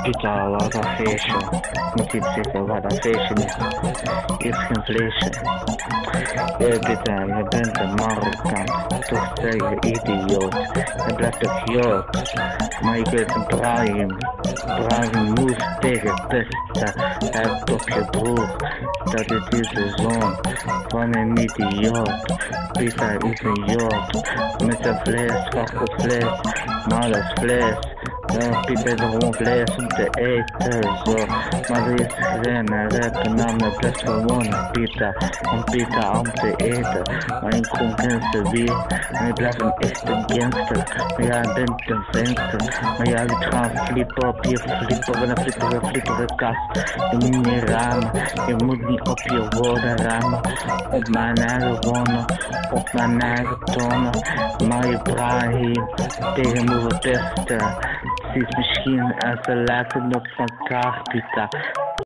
Pita, wat een feestje. Moet je zeggen, wat een feestje is. Is geen vleesje. Pita, je bent een Marokkaan. Toch zeg je idioot. Je blijft toch Jood. Maar ik weet een Brahim. Brahim moest tegen pesten. Hij heeft op je broer. Dat het is de zoon van een idioot. Pita is een Jood. Met zijn vlees, vacht vlees. Maar dat is vlees. Ja, Pita is gewoon vlees om te eten, zo. Maar er is geen rappen namen, blijft gewoon Pita. Om Pita om te eten. Maar ik kom gangster weer. En ik blijf een echte gangster. Maar jij bent een venster. Maar jij moet gaan flippen op je flipper. En een flippere kast. Je moet niet ramen. Je moet niet op je woorden ramen. Op mijn eigen wonen. Op mijn eigen tonen. Maar je Brahim tegen me pesten. Ze is misschien en ze lijken op elkaar, Pita.